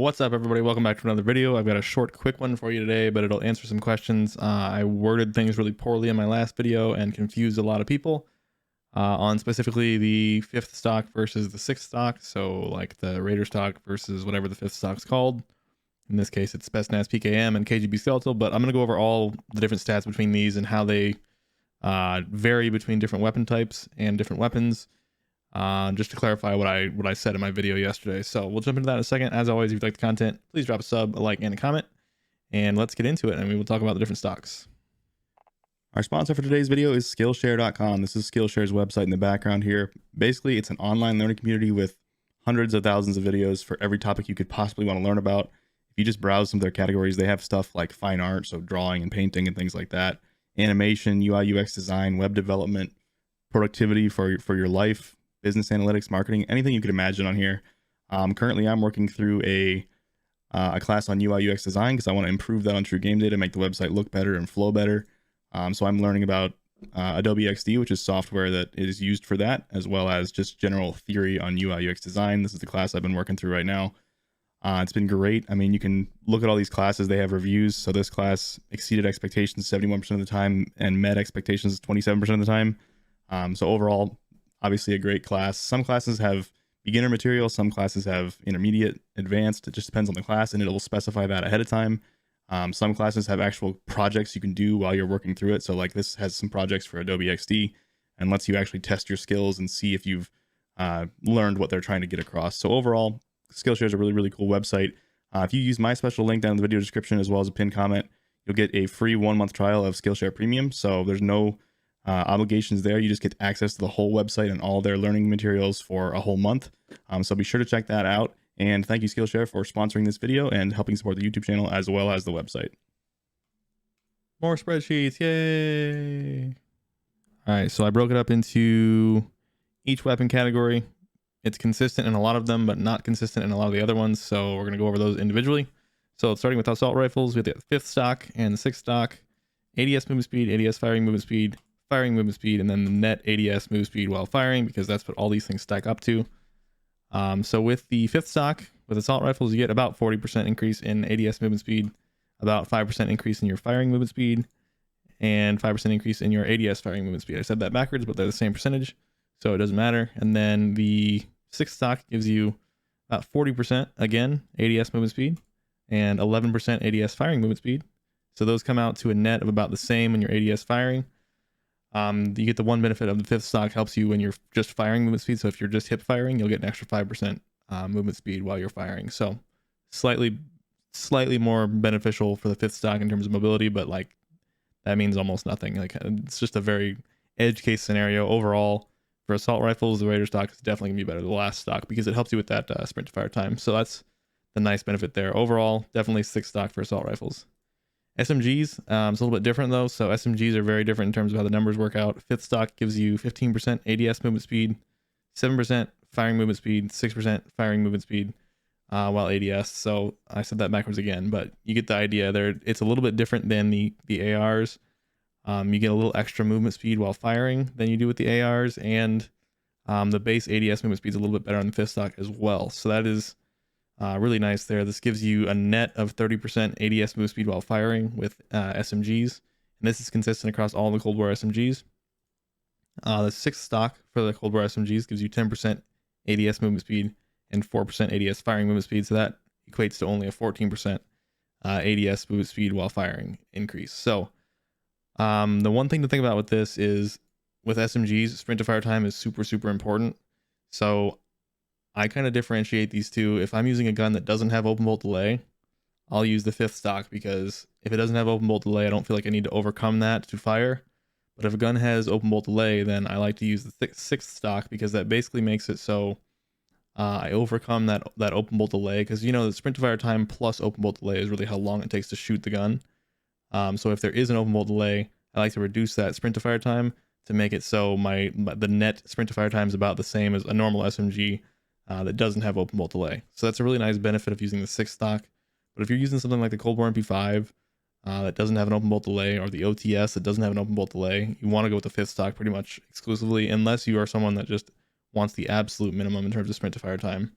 What's up, everybody? Welcome back to another video. I've got a short, quick one for you today, but it'll answer some questions. I worded things really poorly in my last video and confused a lot of people on specifically the fifth stock versus the sixth stock. So like the Raider stock versus whatever the fifth stock's called. In this case, it's Best NAS PKM and KGB Skeletal, but I'm going to go over all the different stats between these and how they vary between different weapon types and different weapons. Just to clarify what I said in my video yesterday. So we'll jump into that in a second. As always, if you like the content, please drop a sub, a like, and a comment. And let's get into it, and we will talk about the different stocks. Our sponsor for today's video is Skillshare.com. This is Skillshare's website in the background here. Basically, it's an online learning community with hundreds of thousands of videos for every topic you could possibly want to learn about. If you just browse some of their categories, they have stuff like fine art, so drawing and painting and things like that, animation, UI, UX design, web development, productivity for your life, business analytics, marketing, anything you could imagine on here. Currently, I'm working through a class on UI UX design because I want to improve that on TrueGameData, make the website look better and flow better. So I'm learning about Adobe XD, which is software that is used for that, as well as just general theory on UI UX design. This is the class I've been working through right now. It's been great. I mean, you can look at all these classes. They have reviews. So this class exceeded expectations 71% of the time and met expectations 27% of the time. So overall, obviously a great class. Some classes have beginner material, some classes have intermediate, advanced. It just depends on the class, and it'll specify that ahead of time. Some classes have actual projects you can do while you're working through it. So like this has some projects for Adobe XD and lets you actually test your skills and see if you've learned what they're trying to get across. So overall, Skillshare is a really, really cool website. If you use my special link down in the video description as well as a pinned comment, you'll get a free 1-month trial of Skillshare Premium. So there's no obligations there. You just get access to the whole website and all their learning materials for a whole month. So be sure to check that out. And thank you, Skillshare, for sponsoring this video and helping support the YouTube channel as well as the website. More spreadsheets, yay! All right, so I broke it up into each weapon category. It's consistent in a lot of them, but not consistent in a lot of the other ones. So we're going to go over those individually. So starting with assault rifles, we have the fifth stock and the sixth stock, ADS movement speed, ADS firing movement speed, firing movement speed, and then the net ADS move speed while firing, because that's what all these things stack up to. So with the fifth stock, with assault rifles, you get about 40% increase in ADS movement speed, about 5% increase in your firing movement speed, and 5% increase in your ADS firing movement speed. I said that backwards, but they're the same percentage, so it doesn't matter. And then the sixth stock gives you about 40%, again, ADS movement speed, and 11% ADS firing movement speed. So those come out to a net of about the same in your ADS firing. You get the one benefit of the fifth stock helps you when you're just firing movement speed. So if you're just hip firing, you'll get an extra 5% movement speed while you're firing. So slightly more beneficial for the fifth stock in terms of mobility, but like that means almost nothing. Like it's just a very edge case scenario. Overall, for assault rifles, the Raider stock is definitely gonna be better than the last stock because it helps you with that sprint to fire time. So that's the nice benefit there. Overall, definitely sixth stock for assault rifles. SMGs, it's a little bit different though. So SMGs are very different in terms of how the numbers work out. Fifth stock gives you 15% ADS movement speed, 7% firing movement speed, 6% firing movement speed, while ADS. So I said that backwards again, but you get the idea there. It's a little bit different than the ARs. You get a little extra movement speed while firing than you do with the ARs, and the base ADS movement speed is a little bit better on the fifth stock as well. So that is really nice there. This gives you a net of 30% ADS move speed while firing with SMGs, and this is consistent across all the Cold War SMGs. The sixth stock for the Cold War SMGs gives you 10% ADS movement speed and 4% ADS firing movement speed, so that equates to only a 14% ADS movement speed while firing increase. So the one thing to think about with this is with SMGs, sprint to fire time is super important. So I kind of differentiate these two. If I'm using a gun that doesn't have open bolt delay, I'll use the fifth stock, because if it doesn't have open bolt delay, I don't feel like I need to overcome that to fire. But if a gun has open bolt delay, then I like to use the sixth stock, because that basically makes it so I overcome that open bolt delay, because you know the sprint to fire time plus open bolt delay is really how long it takes to shoot the gun. So if there is an open bolt delay, I like to reduce that sprint to fire time to make it so the net sprint to fire time is about the same as a normal SMG that doesn't have open bolt delay. So that's a really nice benefit of using the sixth stock. But if you're using something like the Cold War MP5 that doesn't have an open bolt delay, or the OTS that doesn't have an open bolt delay, you want to go with the fifth stock pretty much exclusively, unless you are someone that just wants the absolute minimum in terms of sprint to fire time.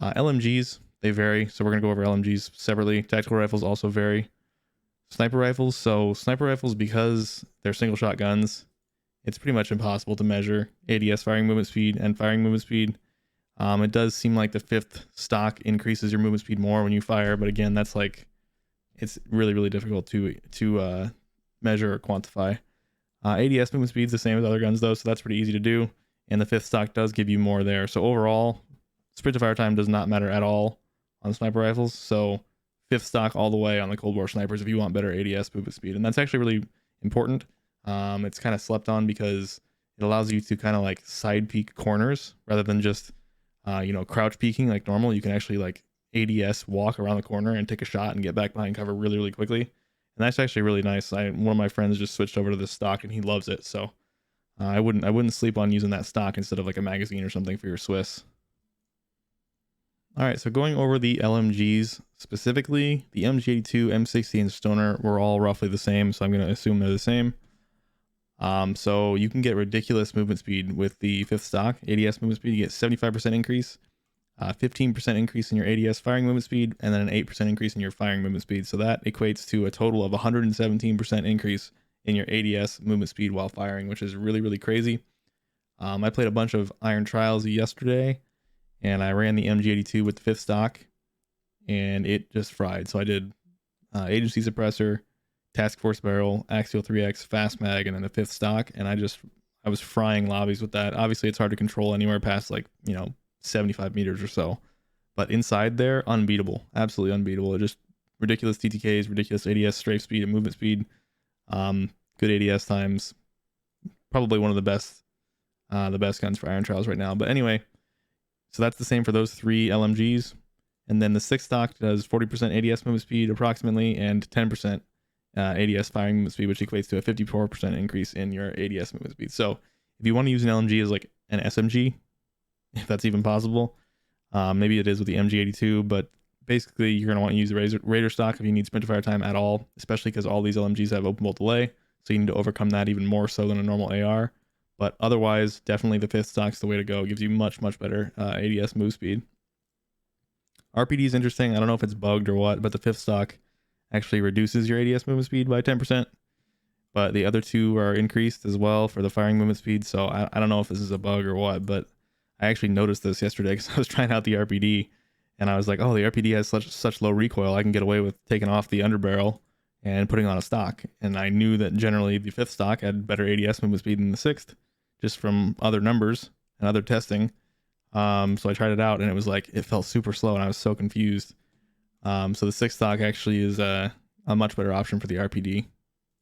LMGs, they vary. So we're going to go over LMGs separately. Tactical rifles also vary. Sniper rifles. So sniper rifles, because they're single shot guns, it's pretty much impossible to measure ADS, firing movement speed, and firing movement speed. It does seem like the 5th stock increases your movement speed more when you fire, but again, that's like, it's really, really difficult to measure or quantify. ADS movement speed is the same as other guns though, so that's pretty easy to do. And the 5th stock does give you more there. So overall, sprint to fire time does not matter at all on sniper rifles. So 5th stock all the way on the Cold War snipers if you want better ADS movement speed. And that's actually really important. It's kind of slept on because it allows you to kind of like side peek corners rather than just crouch peeking like normal. You can actually like ADS walk around the corner and take a shot and get back behind cover really, really quickly. And that's actually really nice. One of my friends just switched over to this stock and he loves it. So I wouldn't sleep on using that stock instead of like a magazine or something for your Swiss. All right, so going over the LMGs specifically, the MG82, M60, and Stoner were all roughly the same, so I'm going to assume they're the same. So you can get ridiculous movement speed with the 5th stock. ADS movement speed, you get 75% increase, 15% increase in your ADS firing movement speed, and then an 8% increase in your firing movement speed. So that equates to a total of 117% increase in your ADS movement speed while firing, which is really, really crazy. I played a bunch of Iron Trials yesterday, and I ran the MG82 with the 5th stock, and it just fried. So I did Agency Suppressor, Task Force Barrel, Axial 3X, Fast Mag, and then the 5th stock, and I was frying lobbies with that. Obviously, it's hard to control anywhere past 75 meters or so, but inside there, unbeatable, absolutely unbeatable. It just ridiculous TTKs, ridiculous ADS strafe speed and movement speed, good ADS times, probably one of the best guns for Iron Trials right now. But anyway, so that's the same for those 3 LMGs, and then the 6th stock does 40% ADS movement speed approximately, and 10% ADS firing movement speed, which equates to a 54% increase in your ADS movement speed. So if you want to use an LMG as like an SMG, if that's even possible, maybe it is with the MG82, but basically you're going to want to use the Raider stock if you need sprint to fire time at all, especially because all these LMGs have open bolt delay, so you need to overcome that even more so than a normal AR. But otherwise, definitely the 5th stock's the way to go. It gives you much, much better ADS move speed. RPD is interesting. I don't know if it's bugged or what, but the 5th stock actually reduces your ADS movement speed by 10%, but the other 2 are increased as well for the firing movement speed. So I don't know if this is a bug or what, but I actually noticed this yesterday because I was trying out the RPD, and I was like, oh, the RPD has such low recoil. I can get away with taking off the underbarrel and putting on a stock. And I knew that generally the 5th stock had better ADS movement speed than the 6th, just from other numbers and other testing. So I tried it out, and it was like, it felt super slow, and I was so confused. So the 6th stock actually is a much better option for the RPD.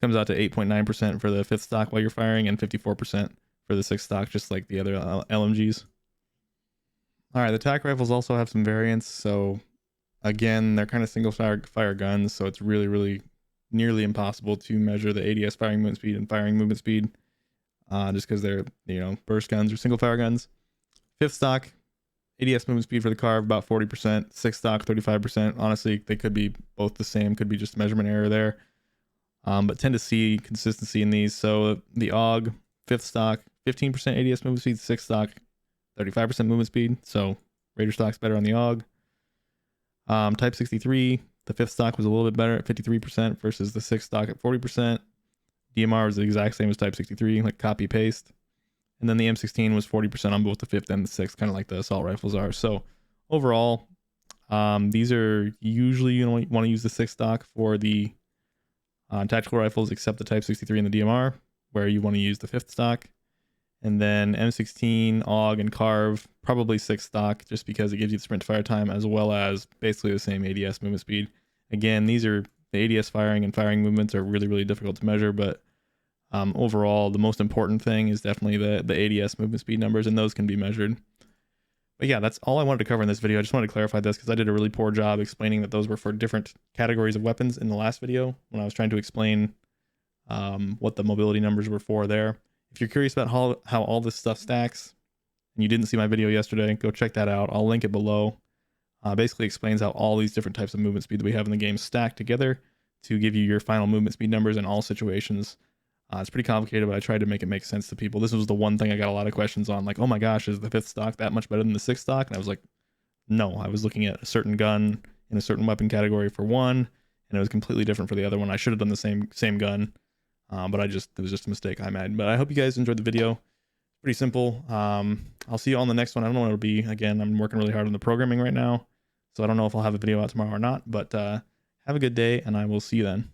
Comes out to 8.9% for the 5th stock while you're firing, and 54% for the 6th stock, just like the other LMGs. All right, the Tac Rifles also have some variants. So again, they're kind of single fire guns, so it's really, really nearly impossible to measure the ADS firing movement speed and firing movement speed, just because they're burst guns or single fire guns. 5th stock, ADS movement speed for the Carve about 40%, 6th stock 35%. Honestly, they could be both the same, could be just a measurement error there. But tend to see consistency in these. So the AUG, 5th stock, 15% ADS movement speed, 6th stock 35% movement speed. So Raider stock's better on the AUG. Type 63, the 5th stock was a little bit better at 53% versus the 6th stock at 40%. DMR was the exact same as Type 63, like copy paste. And then the M16 was 40% on both the 5th and the 6th, kind of like the assault rifles are. So overall, these are usually you want to use the 6th stock for the tactical rifles, except the Type 63 and the DMR, where you want to use the 5th stock. And then M16, AUG, and Carve, probably 6th stock, just because it gives you the sprint fire time as well as basically the same ADS movement speed. Again, the ADS firing and firing movements are really, really difficult to measure, but overall, the most important thing is definitely the ADS movement speed numbers, and those can be measured. But yeah, that's all I wanted to cover in this video. I just wanted to clarify this because I did a really poor job explaining that those were for different categories of weapons in the last video when I was trying to explain what the mobility numbers were for there. If you're curious about how all this stuff stacks and you didn't see my video yesterday, go check that out. I'll link it below. Basically explains how all these different types of movement speed that we have in the game stack together to give you your final movement speed numbers in all situations. It's pretty complicated, but I tried to make it make sense to people. This was the one thing I got a lot of questions on, like, oh my gosh, is the 5th stock that much better than the 6th stock? And I was like, No, I was looking at a certain gun in a certain weapon category for one, and it was completely different for the other one. I should have done the same gun, but it was just a mistake I made. But I hope you guys enjoyed the video. Pretty simple. I'll see you on the next one. I don't know what it'll be. Again, I'm working really hard on the programming right now, so I don't know if I'll have a video out tomorrow or not. But have a good day, and I will see you then.